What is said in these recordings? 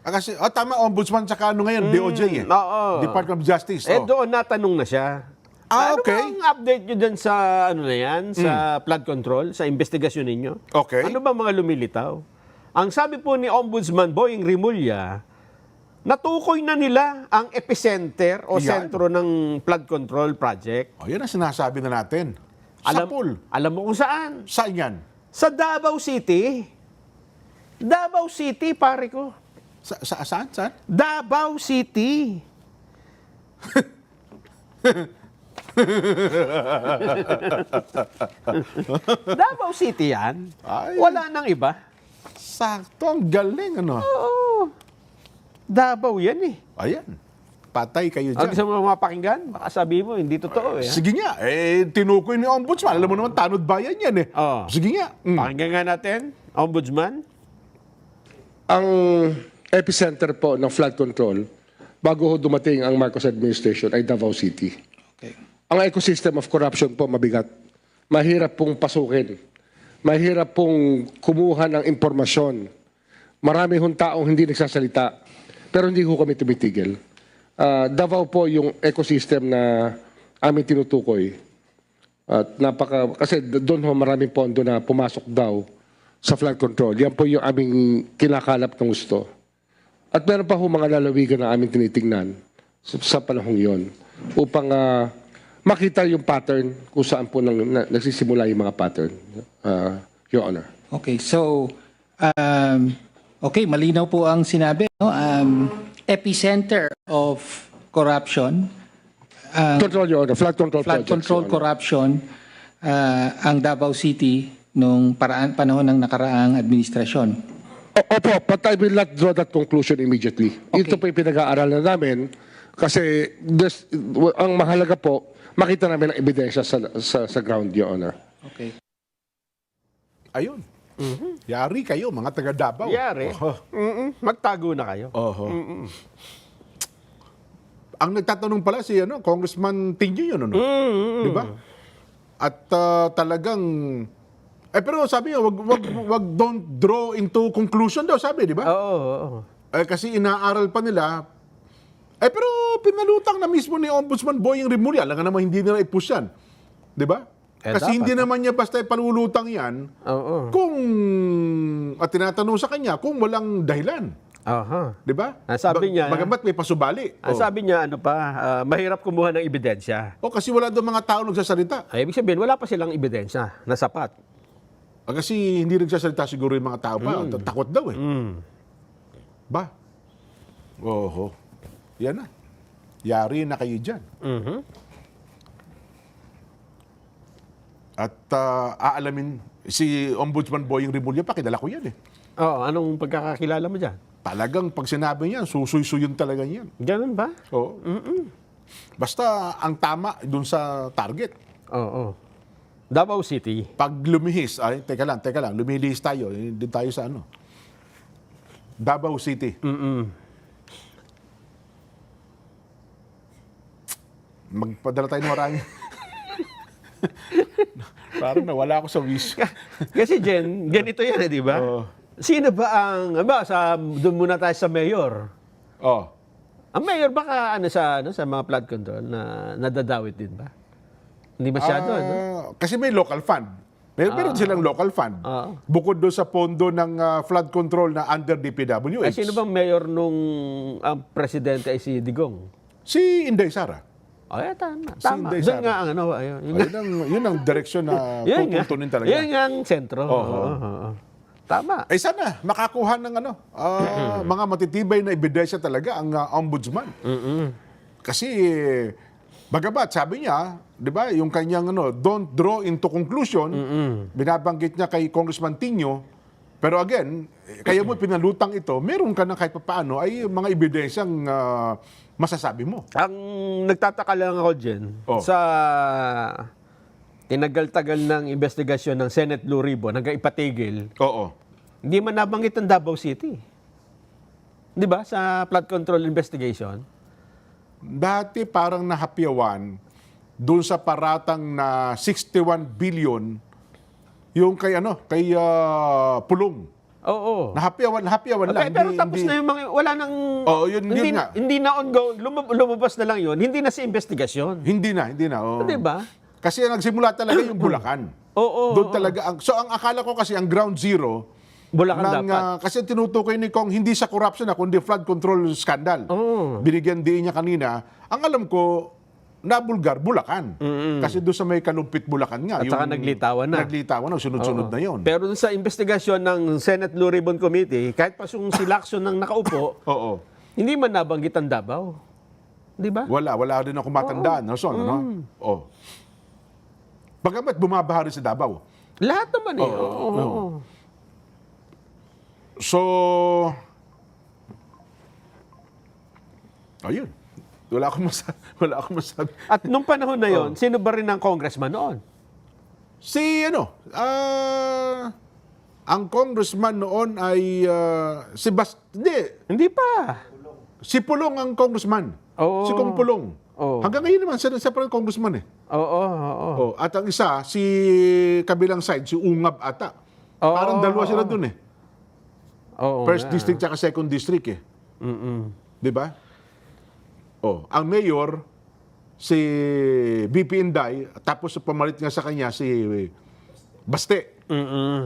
Kasi, tama, ombudsman tsaka ano ngayon, DOJ eh. Oo. Department of Justice. Doon natanong na siya. Ano Okay. ba ang update nyo dyan sa, ano na yan, sa flood control, sa investigasyon ninyo? Okay. Ano ba mga lumilitaw? Ang sabi po ni Ombudsman Boying Rimulya, natukoy na nila ang epicenter o Yan. sentro ng flood control project. Yan ang sinasabi na natin. Sa pool. Alam mo kung saan? Saan yan? Sa Davao City. Davao City, pare ko. Saan? Saan? Davao City. Davao City yan. Ay. Wala nang iba. Sakto, ang galing, ano? Oo. Davao yan eh. Ayan. Patay kayo Ang dyan. gusto mo mapakinggan, baka sabihin mo, hindi totoo eh. Sige nga, tinukoy ni Ombudsman. Alam mo naman, tanod bayan yan eh. Oo. Sige nga. Pakinggan nga natin, Ombudsman. Ang epicenter po ng flood control bago ho dumating ang Marcos administration ay Davao City. Okay. Ang ecosystem of corruption po mabigat. Mahirap pong pasukin. Mahirap pong kumuha ng impormasyon. Marami hong taong hindi nagsasalita. Pero hindi ho kami tumitigil. Davao po yung ecosystem na aming tinutukoy. At kasi doon ho maraming pondo na pumasok daw sa flood control. Yan po yung aming kinakalap ng gusto. At meron pa ho mga lalawigan na aming tinitingnan sa panahong yon upang makita yung pattern kung saan po nagsisimula yung mga pattern, Your Honor. Okay, so, okay, malinaw po ang sinabi. No? Epicenter of corruption, Control, Your Honor. Flood control flood projects, control Your Honor. corruption, ang Davao City nung panahon ng nakaraang administrasyon. Opo, but I will not draw that conclusion immediately. Okay. Ito po yung pinag-aaralan namin kasi ang mahalaga po, makita namin ang ebidensya sa ground, Your Honor. Okay. Ayun. Yari kayo, mga taga Davao. Yari. Oho. Magtago na kayo. Oho. Ang nagtatanong pala si Congressman Tingyo yun, ano? Di ba? At talagang pero sabi niya, wag don't draw into conclusion daw, sabi, di ba? Oo. Kasi inaaral pa nila. Pero pinalutang na mismo ni Ombudsman Boying Rimulya. Alam nga naman, hindi nila i-push yan. Di ba? Kasi dapat, hindi naman niya basta palulutang yan Oo. kung, at tinatanong sa kanya, kung walang dahilan. Aha. Di ba? Ang sabi niya- Bagamat may pasubali. Ang sabi niya, mahirap kumuha ng ebidensya. Kasi wala doon mga tao nagsasalita. Ay, ibig sabihin, wala pa silang ebidensya na sapat. Kasi hindi nagsasalita siguro yung mga tao pa. Takot daw eh. Ba? Oho. Yan na. Yari na kayo dyan. At aalamin, si Ombudsman Boying Rimulya, pakilala ko yan eh. Oo, anong pagkakakilala mo dyan? Talagang pag sinabi niyan, susuy-suyon talaga yan. Ganun ba? Oo. Basta ang tama dun sa target. Oo. Davao City. Pag lumihis, teka lang, lumilihis tayo, hindi tayo sa Davao City. Magpadala tayo ng marami. Parang nawala ako sa wish. Kasi Jen, ganito yan, di ba? Oo. Sino ba ang, doon muna tayo sa mayor. Oh. Ang mayor baka sa mga flood control na nadadawit din ba? Hindi masyado, ano? Kasi may local fund. Meron silang local fund. Bukod doon sa pondo ng flood control na under DPWH. Ay, sino bang mayor nung ang presidente ay si Digong? Si Inday Sara. Ay, tama. Inday Doon Sara. nga ang ayun. Yun ang direksyon na pupuntunin talaga. Yun nga ang sentro. Oo. Oo. Tama. Sana makakuha ng mga matitibay na ebidensya talaga ang ombudsman. Kasi bagamat sabi niya, 'di ba, yung kanyang don't draw into conclusion, binabanggit niya kay Congressman Tinio, pero again, kaya mo pinalutang ito, meron ka na kahit papaano ay mga ebidensyang masasabi mo. Ang nagtataka lang ako dyan, sa tinagal-tagal ng investigasyon ng Senate Blue Ribbon hanggang ipatigil, Oo. hindi man nabanggit ang Davao City. Di ba? Sa flood control investigation. Dati parang nahapyawan doon sa paratang na 61 billion yung kay Pulong. Oo. Nahapyawan Okay, lang. pero tapos na yung mga, wala nang, Oo, yun nga. hindi na ongoing, lumabas na lang yun, hindi na sa investigasyon. Hindi na. Oo. Di ba? Kasi nagsimula talaga yung Bulacan. Oo. Doon talaga. So ang akala ko kasi ang ground zero, Bulacan dapat. kasi tinutukoy ni Kong, hindi sa corruption kundi flood control scandal. Oo. Binigyan din niya kanina. Ang alam ko, nabulgar, Bulacan. Kasi doon sa may Kalumpit, Bulacan nga. At saka naglitawan na. Naglitawan na, sunod-sunod na yun. Pero dun sa investigasyon ng Senate Blue Ribbon Committee, kahit pa yung si Lacson nang nakaupo, Oo. hindi man nabanggit ang Davao. Di ba? Wala rin ako matandaan. No? Oh. Bagamat bumabaha rin sa Davao. Lahat naman eh. Oo. So, ayun. Wala akong masabi. At nung panahon na yon, sino ba rin ang congressman noon? Ang congressman noon ay Hindi pa. si Pulong ang congressman. Oo. Si Kong Pulong. Oo. Hanggang ngayon naman, siya pa rin congressman eh. Oo. At ang isa, si kabilang side, si Ungab ata. Oo, Parang dalawa sila dun eh. Oo. First district tsaka second district eh. Di ba? Ang mayor, si BP Inday, tapos pamalit nga sa kanya si Baste.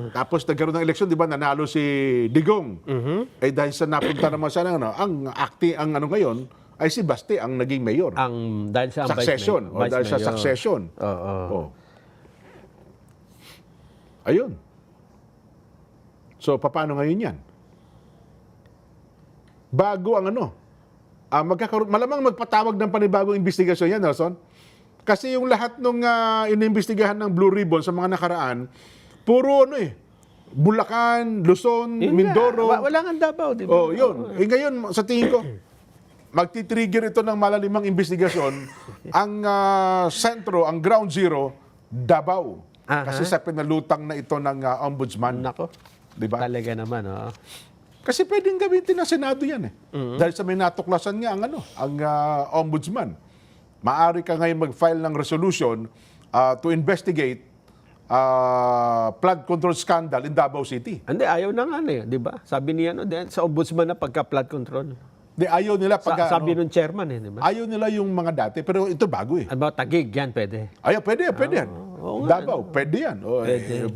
Tapos nagkaroon ng eleksyon, di ba, nanalo si Digong. Eh dahil sa napunta naman siya ng ang ano ngayon, ay si Baste ang naging mayor. Dahil sa Succession. Dahil sa succession. Oo. Ayun. So, paano ngayon yan? Bago ang malamang magpatawag ng panibagong investigasyon yan, Nelson. Kasi yung lahat nung inimbestigahan ng Blue Ribbon sa mga nakaraan, puro Bulacan, Luzon, Mindoro. Wala nga Davao, di ba? Yun. Ngayon, sa tingin ko, magti-trigger ito ng malalimang investigasyon. Ang sentro, ang ground zero, Davao. Kasi sa pinalutang na ito ng ombudsman. Nako. Di ba? Talaga naman, Kasi pwedeng gamitin ng Senado yan eh. Dahil sa may natuklasan niya ang ombudsman. Maari ka ngayon mag-file ng resolution to investigate flood control scandal in Davao City. Hindi, ayaw na nga di ba? Sabi niya, sa ombudsman na pagka-flood control. Ayaw nila Sabi nung chairman di ba? ayaw nila yung mga dati, pero ito bago eh. Ano ba, Tagig, yan pwede. Ayaw, pwede yan. oo nga, Davao, pwede yan.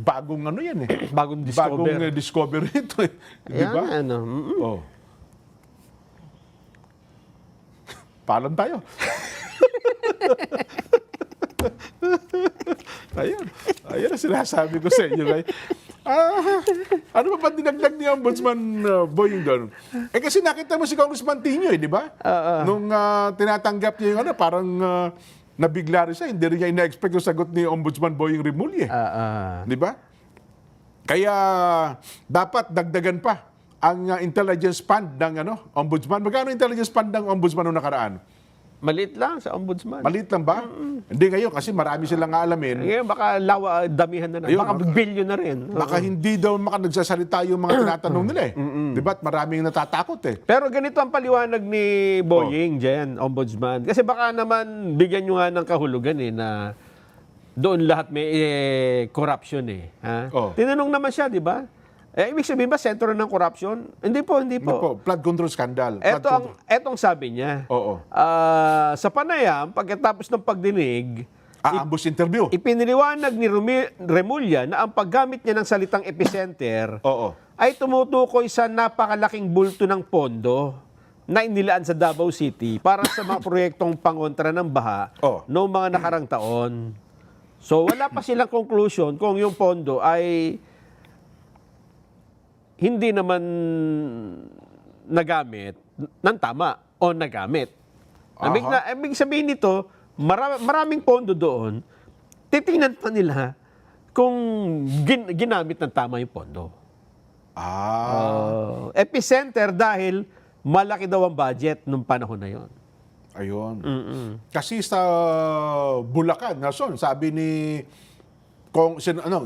Bagong yan eh. Bagong discover. Bagong discovery ito eh. Di Yan, ba? Mm-mm. Paalam tayo. Ayun ang sinasabi ko sa inyo. Ano ba dinagdag ni Ombudsman Boying doon? Kasi nakita mo si Congressman Tino di ba? Nung tinatanggap niya yung parang nabigla rin siya. Hindi rin niya ina-expect yung sagot ni Ombudsman Boying Rimulye. Di ba? Kaya dapat dagdagan pa ang intelligence fund ng Ombudsman. Magkano intelligence fund ng Ombudsman noong nakaraan? Maliit lang sa ombudsman. Maliit lang ba? Hindi ngayon kasi marami silang alamin. Ngayon, baka damihan na. Ayun, Baka billion na rin. Baka hindi daw nagsasalita yung mga tinatanong nila eh. Diba? At maraming natatakot eh. Pero ganito ang paliwanag ni Boying dyan, ombudsman. Kasi baka naman bigyan nyo nga ng kahulugan na doon lahat may corruption eh. Ha? Tinanong naman siya, di ba? Ibig sabihin ba sentro ng corruption? Hindi po. Flood control scandal. Etong sabi niya. Oo. Sa panayam, pagkatapos ng pagdinig, ambush interview. ipiniliwanag ni Remulla na ang paggamit niya ng salitang epicenter ay tumutukoy sa napakalaking bulto ng pondo na inilaan sa Davao City para sa mga proyektong pangontra ng baha noong mga nakarang taon. So wala pa silang conclusion kung yung pondo ay hindi naman nagamit ng tama o nagamit. Ibig sabihin nito, maraming pondo doon, titingnan pa nila kung ginamit ng tama yung pondo. Epicenter dahil malaki daw ang budget nung panahon na yon. Ayun. Kasi sa Bulacan, sabi ni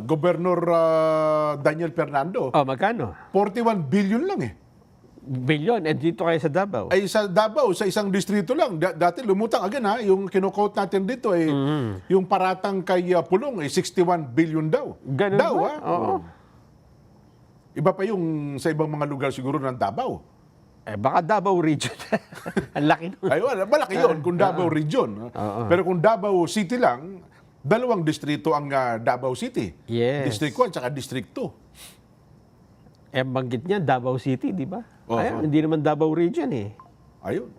Governor Daniel Fernando, magkano? 41 billion lang eh. Billion, dito kayo sa Davao. Ay sa Davao, sa isang distrito lang. Dati lumutang again yung kino-quote natin dito yung paratang kay Pulong 61 billion daw. Ganun daw ba? Oo. Iba pa yung sa ibang mga lugar siguro ng Davao. Baka Davao Region. Ang laki nun. Ayun, malaki yun kung Davao Region. Pero kung Davao City lang, dalawang distrito ang Davao City. Yes. District 1 at saka District 2. Banggit niya, Davao City, di ba? Oo. Ayun, hindi naman Davao Region eh. Ayun.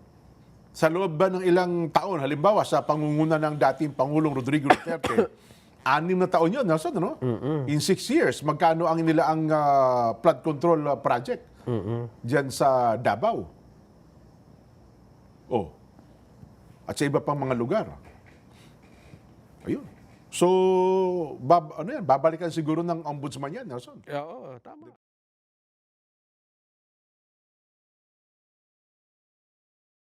Sa loob ba ng ilang taon, halimbawa sa pangunguna ng dating Pangulong Rodrigo Duterte, 6 na taon yun, Nelson, ano? In 6 years, magkano ang nilaang flood control project diyan sa Davao? Oh. At sa iba pang mga lugar. Ayun. So, babalikan siguro ng ombudsman yan, Nelson. Oo, tama.